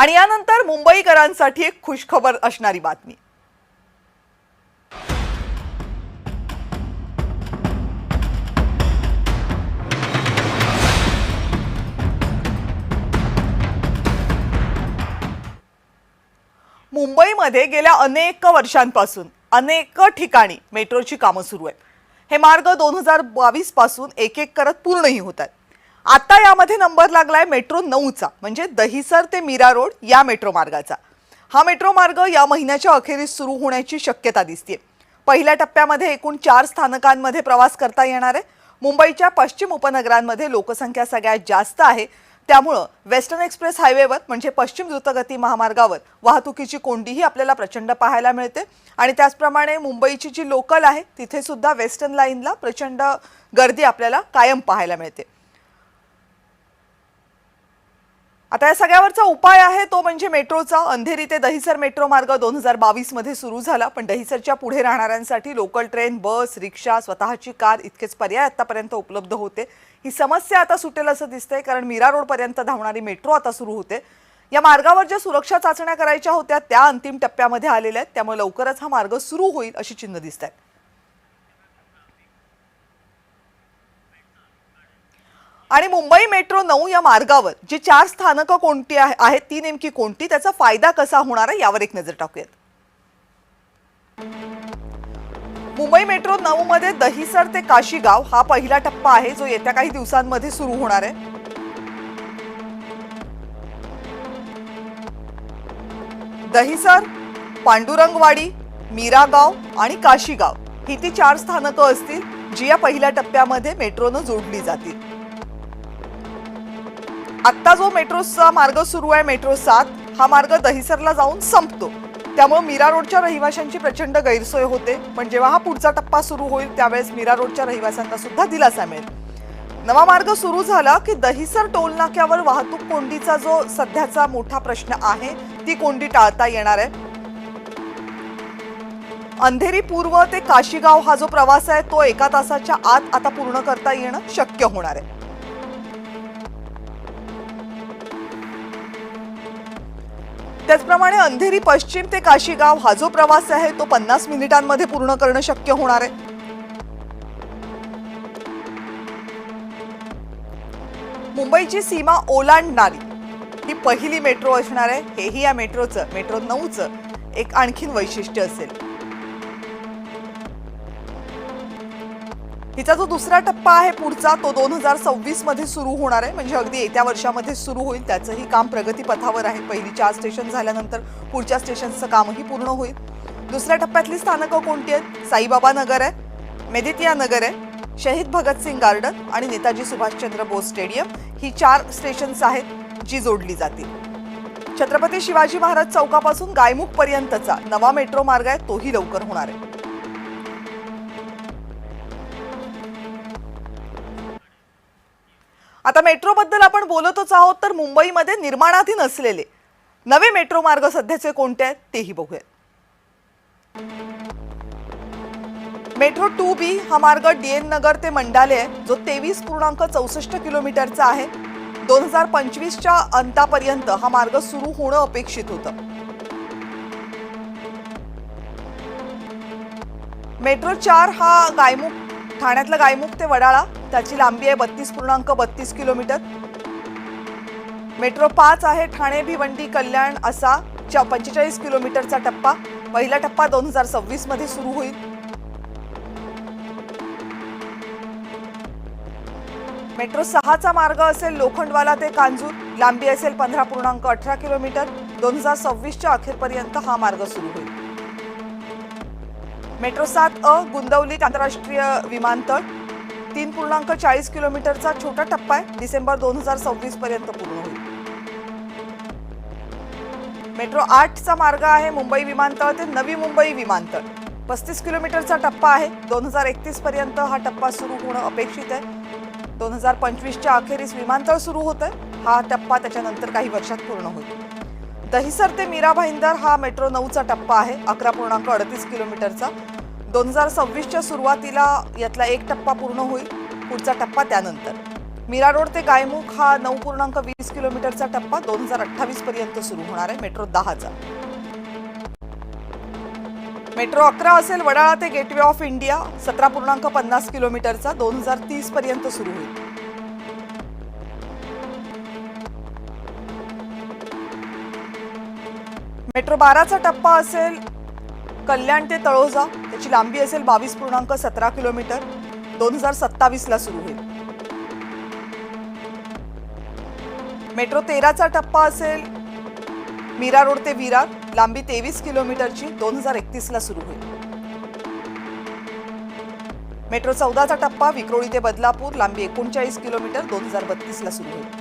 आणि यानंतर मुंबईकरांसाठी एक खुशखबर असणारी बातमी। मुंबईमध्ये गेल्या अनेक वर्षांपासून अनेक ठिकाणी मेट्रोची कामं सुरू आहेत। हे मार्ग 2022 पासून एक एक करत पूर्णही होतात। आता यामध्ये नंबर लागलाय मेट्रो 9चा, म्हणजे दहिसर ते मीरा रोड या मेट्रो मार्गाचा। हा मेट्रो मार्ग या महिन्याच्या अखेरीस सुरू होण्याची शक्यता दिसते। पहिल्या टप्प्यामध्ये एकूण 4 स्थानकांमध्ये प्रवास करता येणार आहे। मुंबईच्या पश्चिम उपनगरांमध्ये लोकसंख्या सगळ्यात जास्त आहे, त्यामुळे वेस्टर्न एक्सप्रेस हायवेवर म्हणजे पश्चिम द्रुतगती महामार्गावर वाहतुकीची कोंडीही आपल्याला प्रचंड पाहायला मिळते। आणि त्याचप्रमाणे मुंबईची जी लोकल आहे तिथे सुद्धा वेस्टर्न लाईनला प्रचंड गर्दी आपल्याला कायम पाहायला मिळते। आता या सगळ्यावरचा उपाय आहे तो म्हणजे मेट्रोचा। अंधेरी ते दहिसर मेट्रो मार्ग 2022 मध्ये सुरू झाला, पण दहिसरच्या पुढे राहणाऱ्यांसाठी लोकल ट्रेन, बस, रिक्षा, स्वतःची कार इतकेच पर्याय आतापर्यंत उपलब्ध होते। ही समस्या आता सुटेल असं दिसतंय, कारण मीरा रोड पर्यंत धावणारी मेट्रो आता सुरू होते। या मार्गावर ज्या सुरक्षा चाचण्या करायच्या होत्या त्या अंतिम टप्प्यामध्ये आलेल्या आहेत, त्यामुळे लवकरच हा मार्ग सुरू होईल अशी चिन्ह दिसत आहेत। आणि मुंबई मेट्रो 9 या मार्गावर जी 4 स्थानकं कोणती आहेत ती नेमकी कोणती, त्याचा फायदा कसा होणार आहे यावर एक नजर टाकूयात। मुंबई मेट्रो 9 मध्ये दहिसर ते काशीगाव हा पहिला टप्पा आहे, जो येत्या काही दिवसांमध्ये सुरू होणार आहे। दहिसर, पांडुरंगवाडी, मीरागाव आणि काशीगाव ही ती 4 स्थानकं असतील, जी या पहिल्या टप्प्यामध्ये मेट्रोनं जोडली जातील। आता जो मेट्रोचा मार्ग सुरू आहे मेट्रो 7, हा मार्ग दहिसरला जाऊन संपतो, त्यामुळे मीरा रोडच्या रहिवाशांची प्रचंड गैरसोय होते। पण जेव्हा हा पुढचा टप्पा सुरू होईल त्यावेळेस मीरा रोडच्या रहिवाशांना सुद्धा दिलासा मिळेल। नवा मार्ग सुरू झाला की दहिसर टोल नाक्यावर वाहतूक कोंडीचा जो सध्याचा मोठा प्रश्न आहे ती कोंडी टाळता येणार आहे। अंधेरी पूर्व ते काशीगाव हा जो प्रवास आहे तो 1 तासाच्या आत आता पूर्ण करता येणं शक्य होणार आहे। त्याचप्रमाणे अंधेरी पश्चिम ते काशीगाव हा जो प्रवास आहे तो 50 मिनिटांमध्ये पूर्ण करणं शक्य होणार आहे। मुंबईची सीमा ओलांडणारी ही पहिली मेट्रो असणार आहे। हेही या मेट्रो 9चं एक आणखीन वैशिष्ट्य असेल। हिचा जो दुसरा टप्पा आहे पुढचा तो 2026 मध्ये सुरू होणार आहे, म्हणजे अगदी येत्या वर्षामध्ये सुरू होईल। त्याचंही काम प्रगतीपथावर आहे। पहिली 4 स्टेशन झाल्यानंतर पुढच्या स्टेशनचं कामही पूर्ण होईल। दुसऱ्या टप्प्यातली स्थानकं कोणती आहेत? साईबाबा नगर आहे, मेदितिया नगर आहे, शहीद भगतसिंग गार्डन आणि नेताजी सुभाषचंद्र बोस स्टेडियम ही 4 स्टेशन्स आहेत जी जोडली जातील। छत्रपती शिवाजी महाराज चौकापासून गायमुख पर्यंतचा नवा मेट्रो मार्ग आहे तोही लवकर होणार आहे। आता मेट्रो बद्दल आपण बोलतच आहोत, तर मुंबईमध्ये निर्माणाधीन असलेले नवे मेट्रो मार्ग सध्याचे कोणते आहेत तेही बघूयात। मेट्रो 2B हा मार्ग DN नगर ते मंडाले आहे, जो 23.64 किलोमीटरचा आहे। 2025च्या अंतापर्यंत हा मार्ग सुरू होणं अपेक्षित होतं। मेट्रो 4 हा ठाण्यातला गायमुख ते वडाळा, त्याची लांबी आहे 32.32 किलोमीटर। मेट्रो 5 आहे ठाणे भिवंडी कल्याण असा 45 किलोमीटरचा टप्पा। पहिला टप्पा 2026 मध्ये सुरू होईल। मेट्रो 6चा मार्ग असेल लोखंडवाला ते कांजूर, लांबी असेल 15.18 किलोमीटर। 2026च्या अखेरपर्यंत हा मार्ग सुरू होईल। मेट्रो 7A गुंदवली आंतरराष्ट्रीय विमानतळ 3.40 किलोमीटरचा छोटा टप्पा आहे, डिसेंबर 2026 पर्यंत पूर्ण होईल। मेट्रो 8चा मार्ग आहे मुंबई विमानतळ ते नवी मुंबई विमानतळ, 35 किलोमीटरचा टप्पा आहे। 2031 पर्यंत हा टप्पा सुरू होणं अपेक्षित आहे। 2025च्या अखेरीस विमानतळ सुरू होतंय, हा टप्पा त्याच्यानंतर काही वर्षात पूर्ण होईल। दहिसर ते मीरा भाईंदर हा मेट्रो 9चा टप्पा आहे, 11.38 किलोमीटरचा। 2026च्या सुरुवातीला यातला एक टप्पा पूर्ण होईल, पुढचा टप्पा त्यानंतर। मीरा रोड ते गायमुख हा 9.20 किलोमीटरचा टप्पा 2028 पर्यंत सुरू होणार आहे मेट्रो 10चा. मेट्रो 11 असेल वडाळा ते गेटवे ऑफ इंडिया 17.50 किलोमीटरचा 2030 पर्यंत सुरू होईल. मेट्रो 12चा टप्पा असेल कल्याण ते तळोजा, त्याची लांबी असेल 22.17 किलोमीटर 2027 ला सुरू होईल. मेट्रो 13चा टप्पा असेल मीरा रोड ते विरार, लांबी 23 किलोमीटरची 2031 ला सुरू होईल. मेट्रो 14चा टप्पा विक्रोळी ते बदलापूर, लांबी 39 किलोमीटर 2032 ला सुरू होईल.